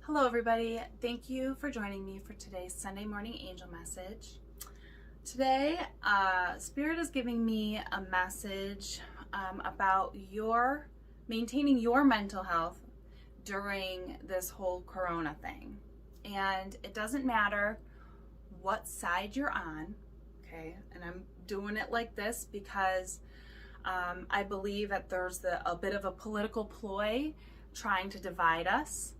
Hello everybody, thank you for joining me for today's Sunday morning angel message. Today, Spirit is giving me a message about maintaining your mental health during this whole corona thing. And it doesn't matter what side you're on, okay? And I'm doing it like this because I believe that there's a bit of a political ploy trying to divide us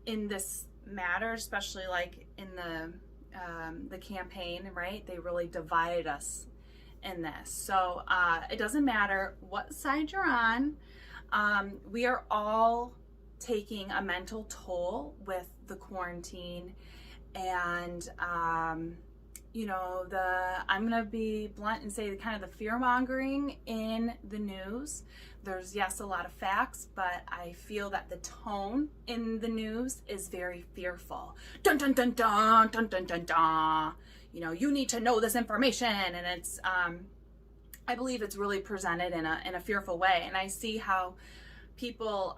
in this matter, especially like in the campaign, right? They really divided us in this. So it doesn't matter what side you're on. We are all taking a mental toll with the quarantine, and I'm gonna be blunt and say kind of the fear mongering in the news. There's, yes, a lot of facts, but I feel that the tone in the news is very fearful. Dun dun dun dun dun dun dun dun. You need to know this information, and it's I believe it's really presented in a fearful way. And I see how people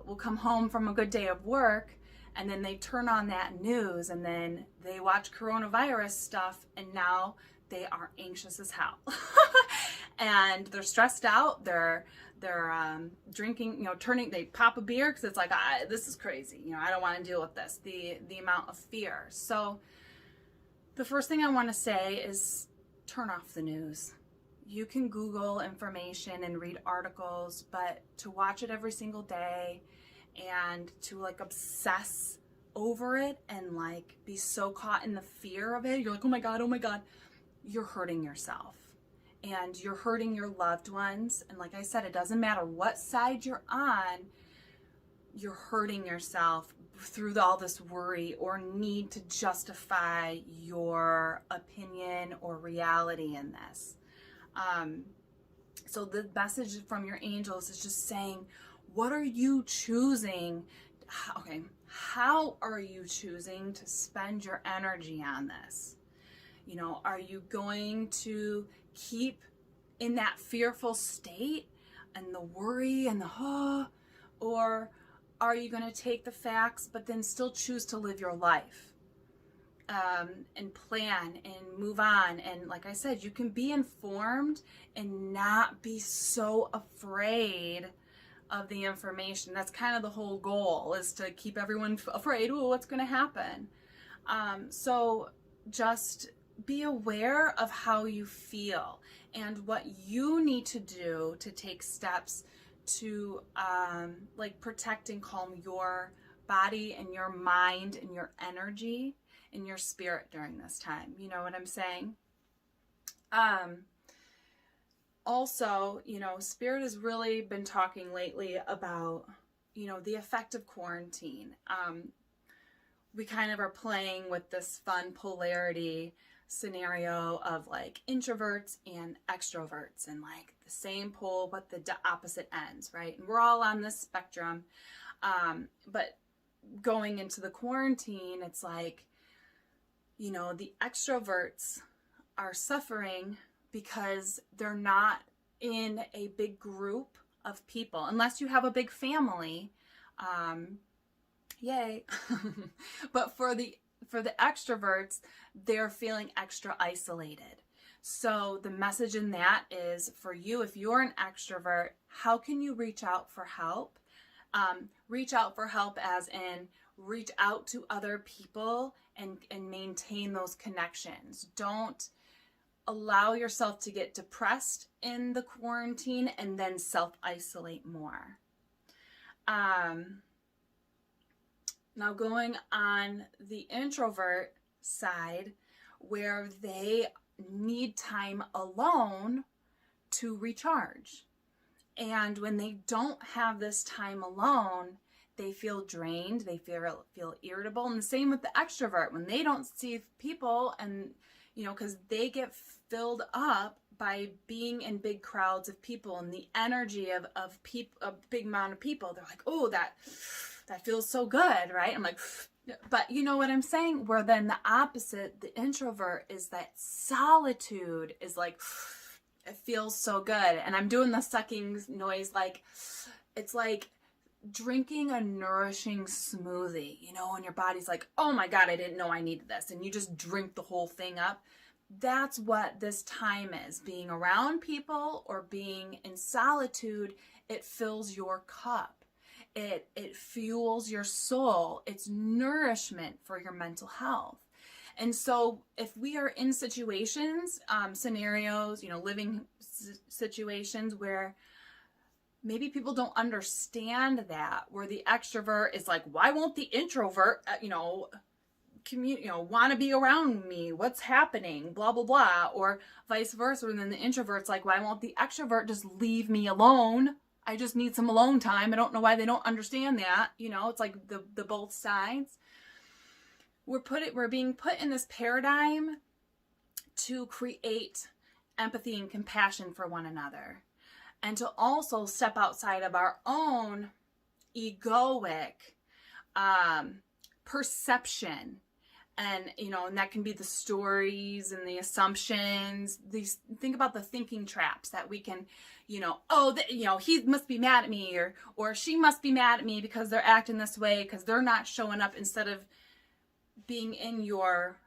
will come home from a good day of work, and then they turn on that news, and then they watch coronavirus stuff, and now they are anxious as hell. And they're stressed out. They're drinking, they pop a beer because it's like, this is crazy. I don't want to deal with this. The amount of fear. So the first thing I want to say is turn off the news. You can Google information and read articles, but to watch it every single day and to obsess over it and be so caught in the fear of it, you're like, oh my God, you're hurting yourself and you're hurting your loved ones. And like I said, it doesn't matter what side you're on, you're hurting yourself through all this worry or need to justify your opinion or reality in this. So the message from your angels is just saying, what are you choosing? Okay, how are you choosing to spend your energy on this? Are you going to keep in that fearful state and the worry and or are you going to take the facts but then still choose to live your life? And plan and move on. And like I said, you can be informed and not be so afraid of the information. That's kind of the whole goal, is to keep everyone afraid. Oh, what's going to happen? So just be aware of how you feel and what you need to do to take steps to protect and calm your body and your mind and your energy and your spirit during this time. You know what I'm saying? Also, Spirit has really been talking lately about, the effect of quarantine. We kind of are playing with this fun polarity scenario of introverts and extroverts, and the same pole but the opposite ends, right? And we're all on this spectrum. But going into the quarantine, it's the extroverts are suffering because they're not in a big group of people, unless you have a big family. Yay. But for the extroverts, they're feeling extra isolated. So the message in that is, for you, if you're an extrovert, how can you reach out for help? Reach out for help as in reach out to other people and maintain those connections. Don't allow yourself to get depressed in the quarantine and then self-isolate more. Now going on the introvert side, where they need time alone to recharge. And when they don't have this time alone, they feel drained, they feel irritable. And the same with the extrovert, when they don't see people, and because they get filled up by being in big crowds of people and the energy of people, a big amount of people, they're like, oh, that feels so good, right? I'm like, but you know what I'm saying? Where then the opposite, the introvert, is that solitude is it feels so good. And I'm doing the sucking noise, it's like drinking a nourishing smoothie, and your body's like, oh my God, I didn't know I needed this. And you just drink the whole thing up. That's what this time is. Being around people or being in solitude, it fills your cup. It fuels your soul. It's nourishment for your mental health. And so if we are in situations, scenarios, living situations where maybe people don't understand that, where the extrovert is like, why won't the introvert, want to be around me? What's happening? Blah, blah, blah. Or vice versa. And then the introvert's like, why won't the extrovert just leave me alone? I just need some alone time. I don't know why they don't understand that. It's like the both sides. We're being put in this paradigm to create empathy and compassion for one another, and to also step outside of our own egoic perception. And, and that can be the stories and the assumptions. Think about the thinking traps that we can, he must be mad at me, or she must be mad at me because they're acting this way, because they're not showing up, instead of being in your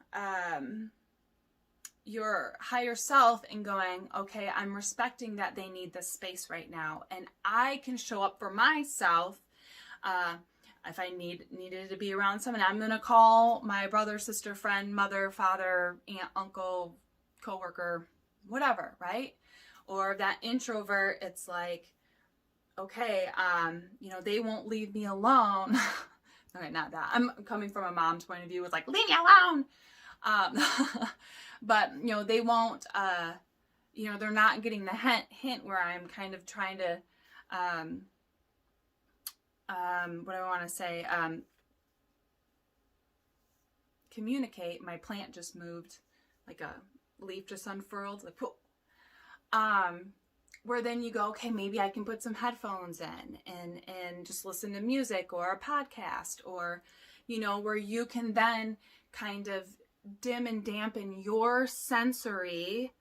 higher self and going, okay, I'm respecting that they need this space right now, and I can show up for myself. If I needed to be around someone, I'm gonna call my brother, sister, friend, mother, father, aunt, uncle, coworker, whatever, right? Or that introvert, it's like, okay, they won't leave me alone. Okay, not that. I'm coming from a mom's point of view. It's like, leave me alone. But, they won't, they're not getting the hint where I'm kind of trying to, what do I want to say? Communicate. My plant just moved, like a leaf just unfurled. Like, where then you go, okay, maybe I can put some headphones in and just listen to music or a podcast, or, where you can then kind of dim and dampen your sensory,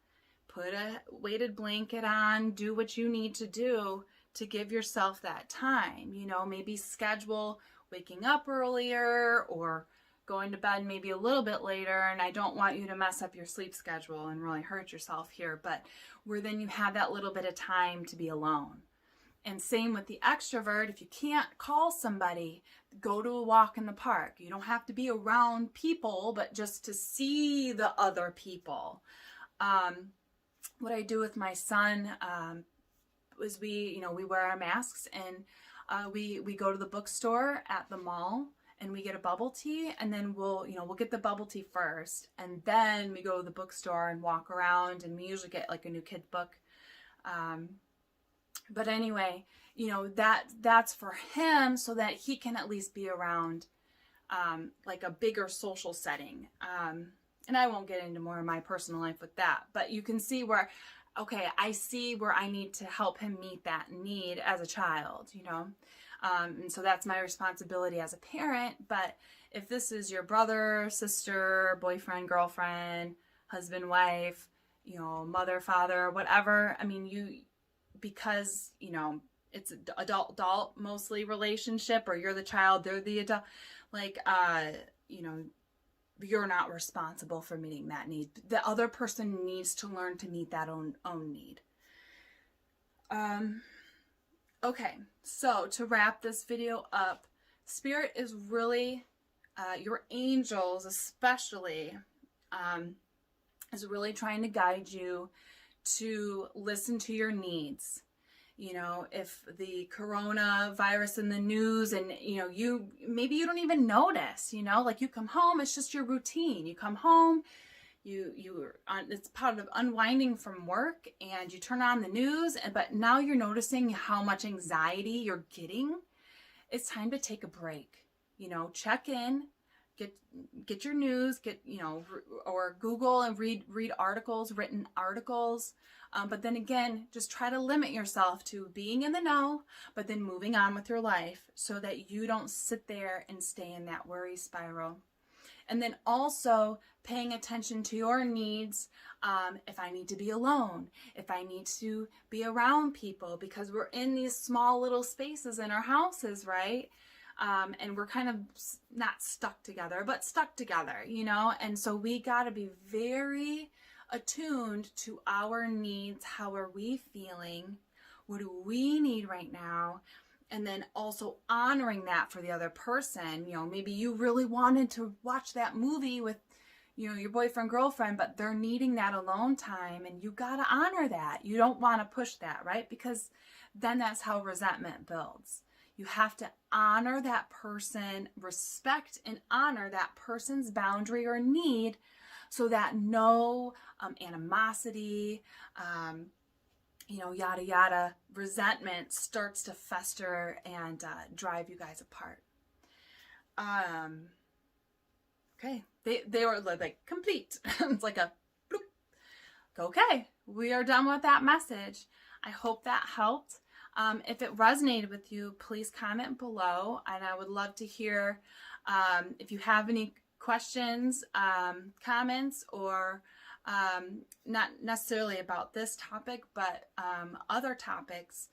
put a weighted blanket on, do what you need to do to give yourself that time. Maybe schedule waking up earlier or going to bed maybe a little bit later. And I don't want you to mess up your sleep schedule and really hurt yourself here, but where then you have that little bit of time to be alone. And same with the extrovert. If you can't call somebody, go to a walk in the park. You don't have to be around people, but just to see the other people. What I do with my son is we wear our masks, and we go to the bookstore at the mall, and we get a bubble tea, and then we'll get the bubble tea first, and then we go to the bookstore and walk around, and we usually get like a new kid book. But anyway, that's for him, so that he can at least be around like a bigger social setting. And I won't get into more of my personal life with that, but you can see where, okay, I see where I need to help him meet that need as a child, and so that's my responsibility as a parent. But if this is your brother, sister, boyfriend, girlfriend, husband, wife, mother, father, whatever, because it's adult mostly relationship, or you're the child, they're the adult, you're not responsible for meeting that need. The other person needs to learn to meet that own need. Okay, so to wrap this video up, Spirit is really, your angels especially, is really trying to guide you to listen to your needs. If the coronavirus in the news, and maybe you don't even notice, like you come home, it's just your routine. You come home, it's part of unwinding from work, and you turn on the news, but now you're noticing how much anxiety you're getting. It's time to take a break. Check in, get your news, or Google and read articles, written articles. But then again, just try to limit yourself to being in the know, but then moving on with your life, so that you don't sit there and stay in that worry spiral. And then also paying attention to your needs. If I need to be alone, if I need to be around people, because we're in these small little spaces in our houses, right? And we're kind of not stuck together, but stuck together, you know? And so we got to be very attuned to our needs. How are we feeling? What do we need right now? And then also honoring that for the other person. You know, maybe you really wanted to watch that movie with, you know, your boyfriend, girlfriend, but they're needing that alone time, and you got to honor that. You don't want to push that, right? Because then that's how resentment builds. You have to honor that person, respect and honor that person's boundary or need, so that no animosity, you know, yada, yada, resentment starts to fester and drive you guys apart. Okay, they were like complete. It's like a bloop. Okay, we are done with that message. I hope that helped. If it resonated with you, please comment below, and I would love to hear if you have any questions, comments, or not necessarily about this topic, but other topics.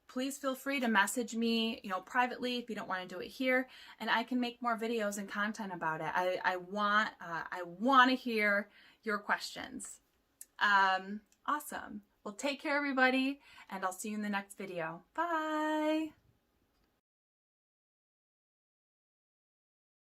Please feel free to message me, you know, privately if you don't want to do it here, and I can make more videos and content about it. I want to hear your questions. Awesome. Well, take care, everybody, and I'll see you in the next video. Bye.